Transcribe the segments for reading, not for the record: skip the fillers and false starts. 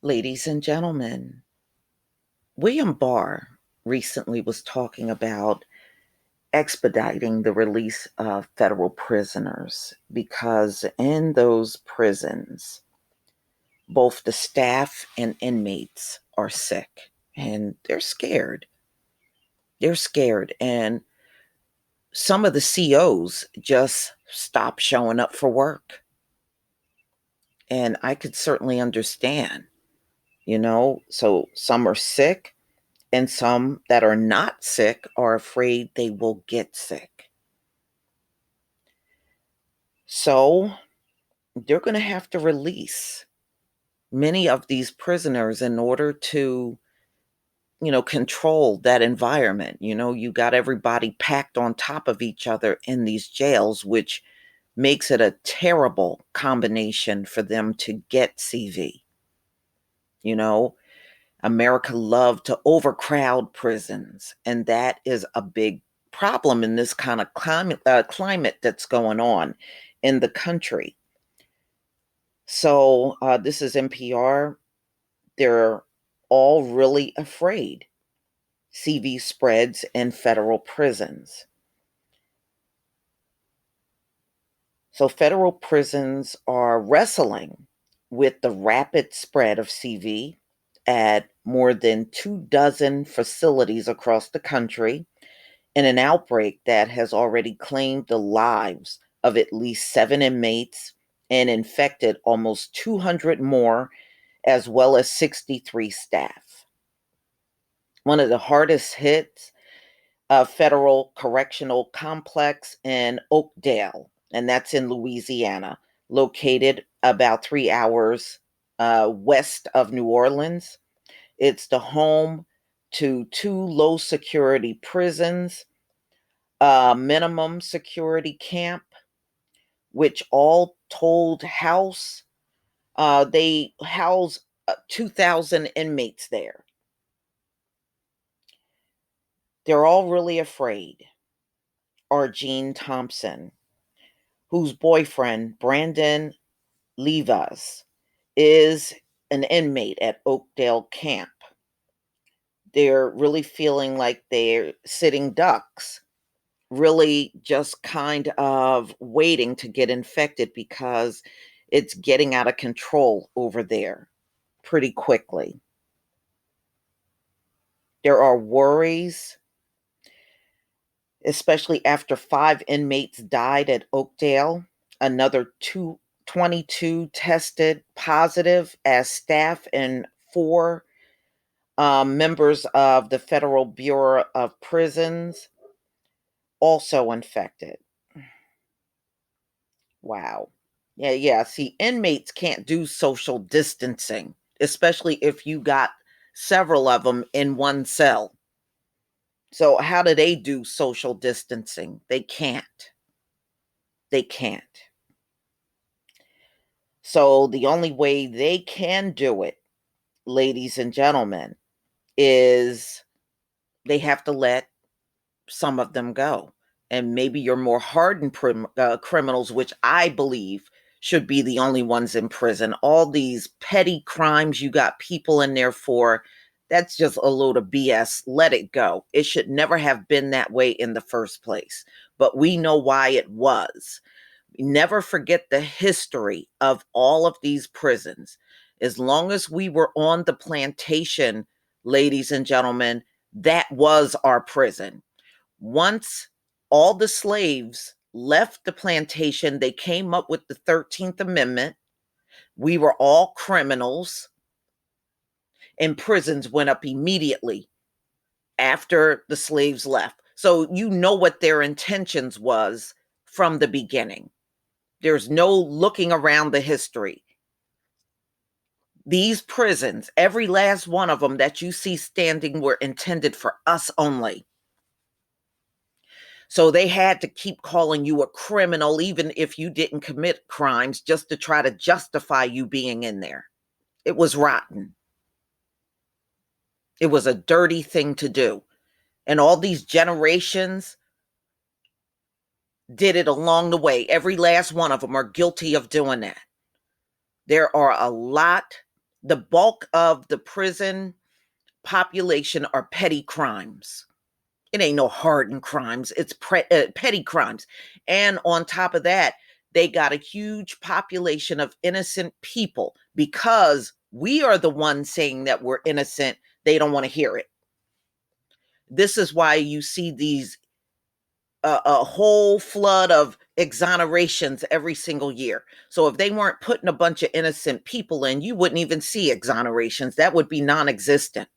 Ladies and gentlemen, William Barr recently was talking about expediting the release of federal prisoners because in those prisons, both the staff and inmates are sick and they're scared. They're scared. And some of the COs just stop showing up for work. And I could certainly understand, so some are sick. And some that are not sick are afraid they will get sick. So they're going to have to release many of these prisoners in order to, control that environment. You got everybody packed on top of each other in these jails, which makes it a terrible combination for them to get CV. You know, America loved to overcrowd prisons, and that is a big problem in this kind of climate that's going on in the country. So this is NPR. They're all really afraid CV spreads in federal prisons. So federal prisons are wrestling with the rapid spread of CV at more than 24 facilities across the country in an outbreak that has already claimed the lives of at least 7 inmates and infected almost 200 more, as well as 63 staff. One of the hardest hits, a federal correctional complex in Oakdale, and that's in Louisiana, located about 3 hours west of New Orleans. It's the home to two low security prisons, a minimum security camp, which all told they house 2,000 inmates there. They're all really afraid. Argene Thompson, whose boyfriend, Brandon Levas, is an inmate at Oakdale Camp. They're really feeling like they're sitting ducks, really just kind of waiting to get infected because it's getting out of control over there pretty quickly. There are worries, especially after 5 inmates died at Oakdale. Another 22 tested positive as staff, and four members of the Federal Bureau of Prisons also infected. Wow. Yeah, yeah. See, inmates can't do social distancing, especially if you got several of them in one cell. So, how do they do social distancing? They can't. They can't. So, the only way they can do it, ladies and gentlemen, is they have to let some of them go. And maybe your more hardened criminals, which I believe should be the only ones in prison. All these petty crimes you got people in there for, that's just a load of BS. Let it go. It should never have been that way in the first place. But we know why it was. Never forget the history of all of these prisons. As long as we were on the plantation, ladies and gentlemen, that was our prison. Once all the slaves left the plantation, they came up with the 13th Amendment. We were all criminals, and prisons went up immediately after the slaves left. So you know what their intentions was from the beginning. There's no looking around the history. These prisons, every last one of them that you see standing, were intended for us only. So they had to keep calling you a criminal, even if you didn't commit crimes, just to try to justify you being in there. It was rotten. It was a dirty thing to do. And all these generations did it along the way. Every last one of them are guilty of doing that. There are a lot The bulk of the prison population are petty crimes. It ain't no hardened crimes. It's petty crimes. And on top of that, they got a huge population of innocent people because we are the ones saying that we're innocent. They don't want to hear it. This is why you see these a whole flood of exonerations every single year. So if they weren't putting a bunch of innocent people in, you wouldn't even see exonerations. That would be non-existent.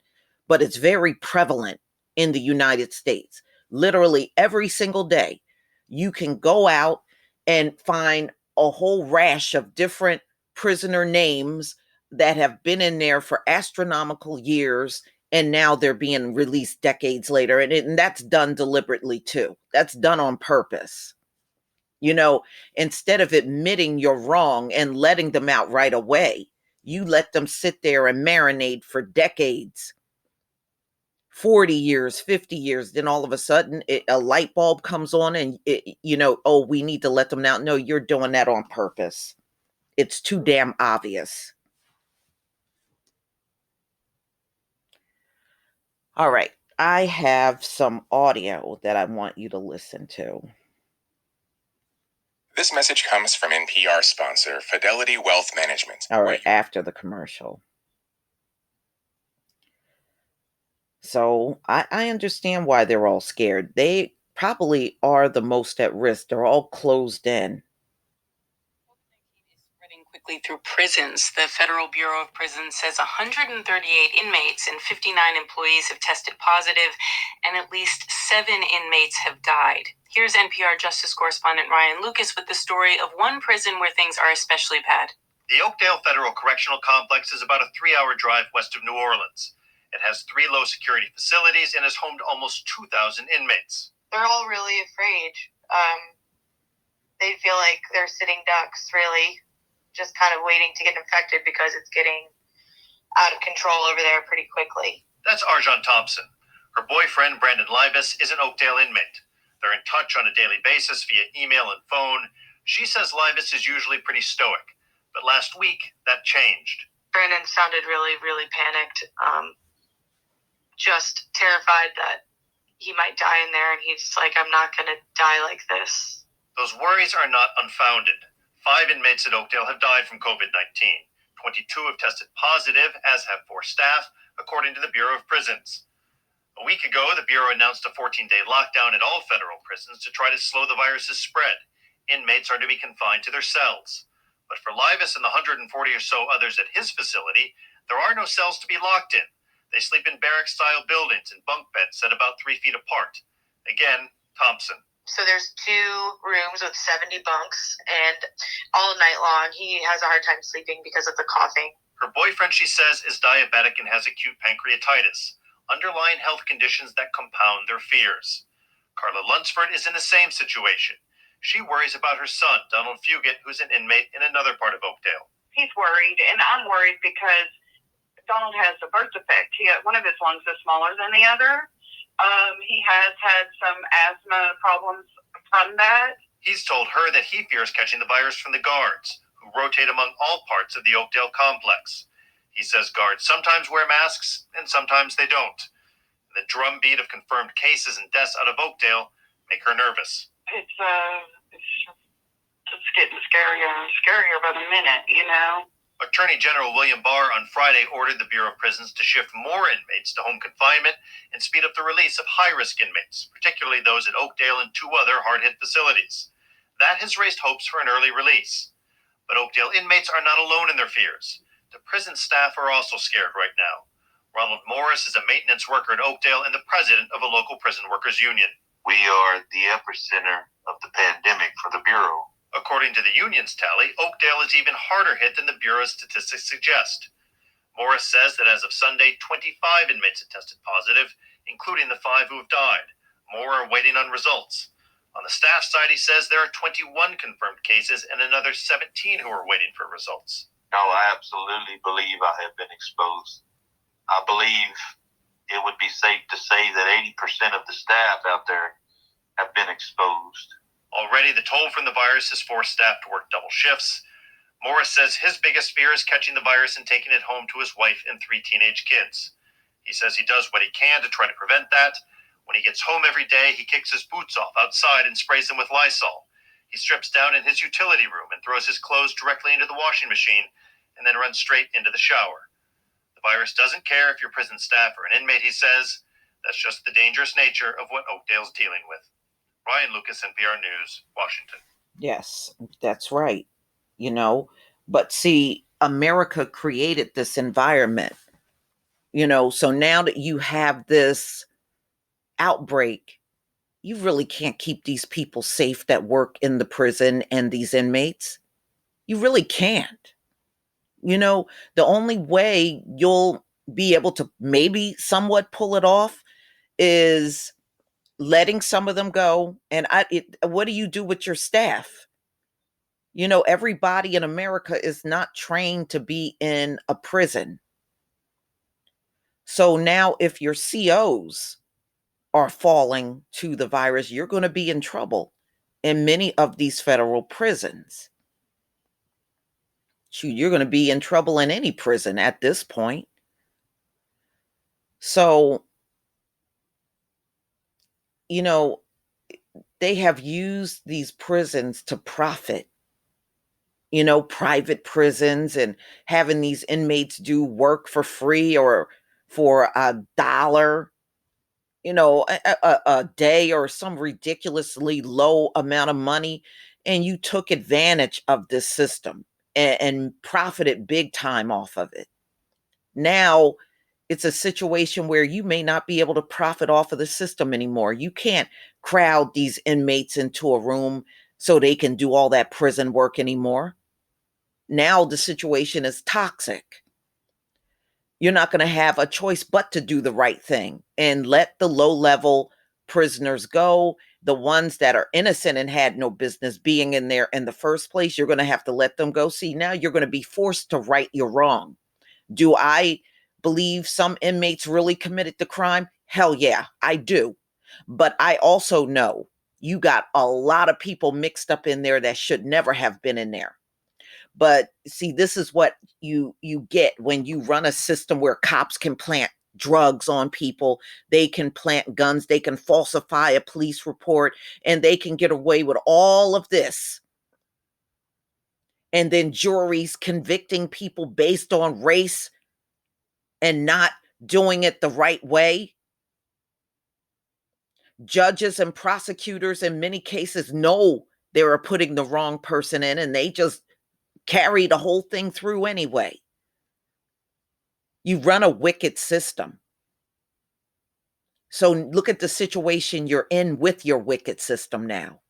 But it's very prevalent in the United States. Literally every single day, you can go out and find a whole rash of different prisoner names that have been in there for astronomical years, and now they're being released decades later. And that's done deliberately too. That's done on purpose. You know, instead of admitting you're wrong and letting them out right away, you let them sit there and marinate for decades, 40 years, 50 years. Then all of a sudden a light bulb comes on and, oh, we need to let them out. No, you're doing that on purpose. It's too damn obvious. All right. I have some audio that I want you to listen to. This message comes from NPR sponsor Fidelity Wealth Management. All right, after the commercial. So I understand why they're all scared. They probably are the most at risk. They're all closed in. Spreading quickly through prisons. The Federal Bureau of Prisons says 138 inmates and 59 employees have tested positive, and at least 7 inmates have died. Here's NPR Justice correspondent Ryan Lucas with the story of one prison where things are especially bad. The Oakdale Federal Correctional Complex is about a 3-hour drive west of New Orleans. It has 3 low-security facilities and is home to almost 2,000 inmates. They're all really afraid. They feel like they're sitting ducks, really, just kind of waiting to get infected because it's getting out of control over there pretty quickly. That's Arjan Thompson. Her boyfriend, Brandon Libas, is an Oakdale inmate. They're in touch on a daily basis via email and phone. She says Libas is usually pretty stoic, but last week that changed. Brandon sounded really, really panicked, just terrified that he might die in there, and he's like, I'm not going to die like this. Those worries are not unfounded. 5 inmates at Oakdale have died from COVID-19. 22 have tested positive, as have 4 staff, according to the Bureau of Prisons. A week ago, the Bureau announced a 14-day lockdown at all federal prisons to try to slow the virus's spread. Inmates are to be confined to their cells. But for Libas and the 140 or so others at his facility, there are no cells to be locked in. They sleep in barrack-style buildings in bunk beds set about 3 feet apart. Again, Thompson. So there's 2 rooms with 70 bunks, and all night long he has a hard time sleeping because of the coughing. Her boyfriend, she says, is diabetic and has acute pancreatitis, underlying health conditions that compound their fears. Carla Lunsford is in the same situation. She worries about her son, Donald Fugit, who's an inmate in another part of Oakdale. He's worried, and I'm worried because Donald has a birth defect. One of his lungs is smaller than the other. He has had some asthma problems from that. He's told her that he fears catching the virus from the guards, who rotate among all parts of the Oakdale complex. He says guards sometimes wear masks, and sometimes they don't. The drumbeat of confirmed cases and deaths out of Oakdale make her nervous. It's just getting scarier and scarier by the minute, you know. Attorney General William Barr on Friday ordered the Bureau of Prisons to shift more inmates to home confinement and speed up the release of high-risk inmates, particularly those at Oakdale and 2 other hard-hit facilities. That has raised hopes for an early release. But Oakdale inmates are not alone in their fears. The prison staff are also scared right now. Ronald Morris is a maintenance worker at Oakdale and the president of a local prison workers union. We are the epicenter of the pandemic for the Bureau. According to the union's tally, Oakdale is even harder hit than the Bureau's statistics suggest. Morris says that as of Sunday, 25 inmates had tested positive, including the 5 who have died. More are waiting on results. On the staff side, he says there are 21 confirmed cases and another 17 who are waiting for results. No, I absolutely believe I have been exposed. I believe it would be safe to say that 80% of the staff out there have been exposed. Already, the toll from the virus has forced staff to work double shifts. Morris says his biggest fear is catching the virus and taking it home to his wife and 3 teenage kids. He says he does what he can to try to prevent that. When he gets home every day, he kicks his boots off outside and sprays them with Lysol. He strips down in his utility room and throws his clothes directly into the washing machine and then runs straight into the shower. The virus doesn't care if you're prison staff or an inmate, he says. That's just the dangerous nature of what Oakdale's dealing with. Ryan Lucas, NPR News, Washington. Yes, that's right. But see, America created this environment, so now that you have this outbreak, you really can't keep these people safe that work in the prison and these inmates. You really can't. The only way you'll be able to maybe somewhat pull it off is letting some of them go. And what do you do with your staff? Everybody in America is not trained to be in a prison. So now if your COs are falling to the virus, you're going to be in trouble in many of these federal prisons. Shoot, you're going to be in trouble in any prison at this point. So, they have used these prisons to profit, private prisons, and having these inmates do work for free or for $1, a day or some ridiculously low amount of money. And you took advantage of this system and profited big time off of it. Now it's a situation where you may not be able to profit off of the system anymore. You can't crowd these inmates into a room so they can do all that prison work anymore. Now the situation is toxic. You're not going to have a choice but to do the right thing and let the low-level prisoners go. The ones that are innocent and had no business being in there in the first place, you're going to have to let them go. See, now you're going to be forced to right your wrong. Do I believe some inmates really committed the crime? Hell yeah, I do. But I also know you got a lot of people mixed up in there that should never have been in there. But see, this is what you get when you run a system where cops can plant drugs on people, they can plant guns, they can falsify a police report, and they can get away with all of this. And then juries convicting people based on race and not doing it the right way. Judges and prosecutors in many cases know they are putting the wrong person in, and they just carry the whole thing through anyway. You run a wicked system. So look at the situation you're in with your wicked system now.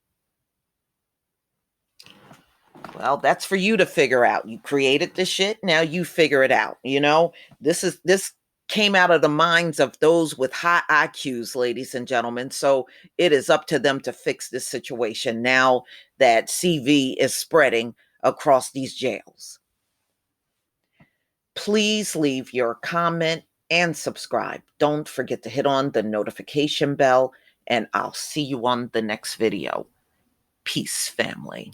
Well, that's for you to figure out. You created the shit, now you figure it out. This came out of the minds of those with high IQs, ladies and gentlemen. So it is up to them to fix this situation now that CV is spreading across these jails. Please leave your comment and subscribe. Don't forget to hit on the notification bell, and I'll see you on the next video. Peace, family.